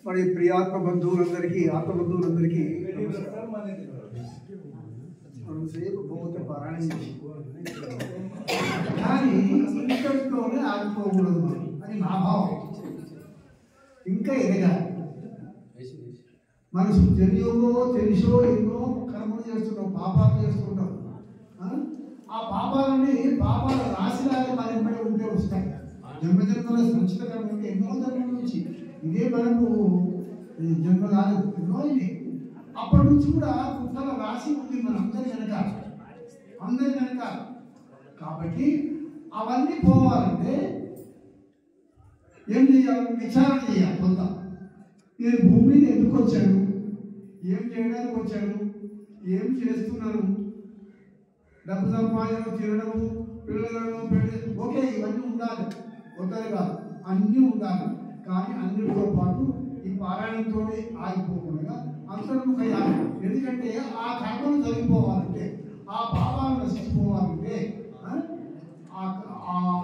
మరి ప్రియాత్మ బంధువులందరికీ ఆత్మబంధువులందరికీ సేపు పోతే పారాయణ కానీ ఇంతటితోనే ఆగిపోకూడదు అని నా భావం. ఇంకా ఎదగాలి. మనసు తెలిసో ఎన్నో కర్మలు చేస్తున్నాం, పాపాలు చేస్తుంటాం. ఆ పాపాల రాశిలాగా మన వెంబడి ఉంటే వస్తాయి. జన్మజన్మల సంచిత కర్మ ఉంటే ఎన్నో జన్మల నుంచి ఇదే మనకు జన్మ కాలేదు, ఎన్నో ఇది. అప్పటి నుంచి కూడా కుక్కల రాశి ఉంది మన అందరి వెనక. కాబట్టి అవన్నీ పోవాలంటే ఏం చేయాలి? విచారణ చేయాలి. కొంత నేను భూమి మీద ఎందుకు వచ్చాను, ఏం చేయడానికి వచ్చాను, ఏం చేస్తున్నాను, డబ్బు సంపాదన, తినడము, పిల్లలను పెళ్లి, ఓకే ఇవన్నీ ఉండాలి, కొత్తది కాదు, అన్నీ ఉండాలి. కానీ అన్నిటితో పాటు ఈ పారాయణంతోనే ఆగిపోకుండా అంతర్ముఖయాలి. ఎందుకంటే ఆ కర్మను జరిగిపోవాలంటే, ఆ భావాలను నశించిపోవాలంటే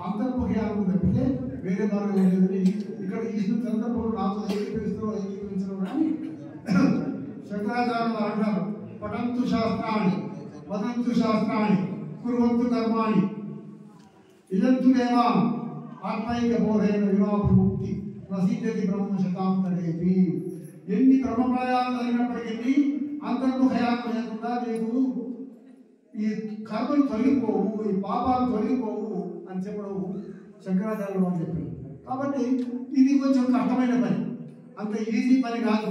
అంతర్ముఖయాలను తప్పితే వేరే మార్గం లేదని ఇక్కడ ఈ సందర్భంలో నాకు ఏకీకరించడం కానీ శంకరాచార్యులు అంటారు, పఠంతు శాస్త్రాన్ని వదంతు శాస్త్రాన్ని కుర్వంతు కర్మాణి ఇదంతు దేవా ఆత్మైక బోధైన వివాహముక్తి ప్రసిద్ధి బ్రహ్మ శతాంతరేపి. ఎన్ని క్రమప్రయాలు జరిగినప్పటికీ అంతర్ముఖయాలు లేకుండా నీకు ఈ కర్మలు తొలగిపోవు, ఈ పాపాలు తొలగిపోవు అని చెప్పడం శంకరాచార్యులు అని చెప్పారు. కాబట్టి ఇది కొంచెం కష్టమైన పని, అంత ఈజీ పని కాదు.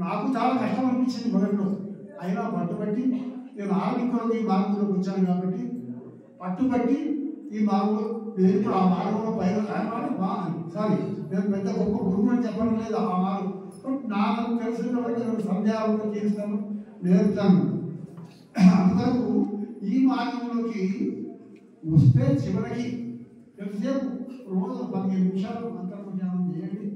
నాకు చాలా కష్టం అనిపించింది మొదట్లో. అయినా పట్టుబట్టి నేను ఆరోగ్యంలో ఈ మార్గంలోకి వచ్చాను కాబట్టి పట్టుబట్టి ఈ మార్గంలో నేను ఇప్పుడు ఆ మార్గంలో నేను పెద్ద గొప్ప గురువు అని చెప్పడం లేదు. ఆ మార్గం నాకు తెలిసిన వరకు నేను సంధ్యావనం చేస్తాను, నేర్పుతాను. అందరూ ఈ మార్గంలోకి వస్తే చివరికి ఎంతసేపు రోజు 15 నిమిషాలు అంతర్జ్ఞానం చేయండి,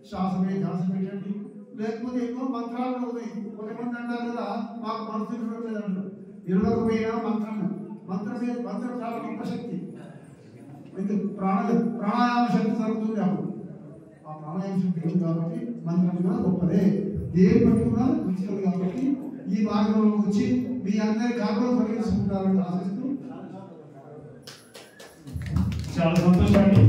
శ్వాసమే ధ్యాస పెట్టండి. లేకపోతే ఎన్నో మంత్రాలు ఉన్నాయి. కొంతమంది అంటారు కదా, మాకు మనసు ఇవ్వలేదంటారు. ఇవ్వకపోయినా మంత్రం చాలా గొప్ప శక్తి. ప్రాణాయామ శక్తి జరుగుతుంది. అప్పుడు ఆ ప్రాణాయామ శక్తి ఉంది కాబట్టి మంత్రం కూడా గొప్పదే. దేని పట్టుకున్నా ఉంచుతుంది. కాబట్టి ఈ మార్గంలో వచ్చి మీ అందరి కాకుండా పరిగణించుకుంటారని ఆశిస్తూ చాలా సంతోషం అండి.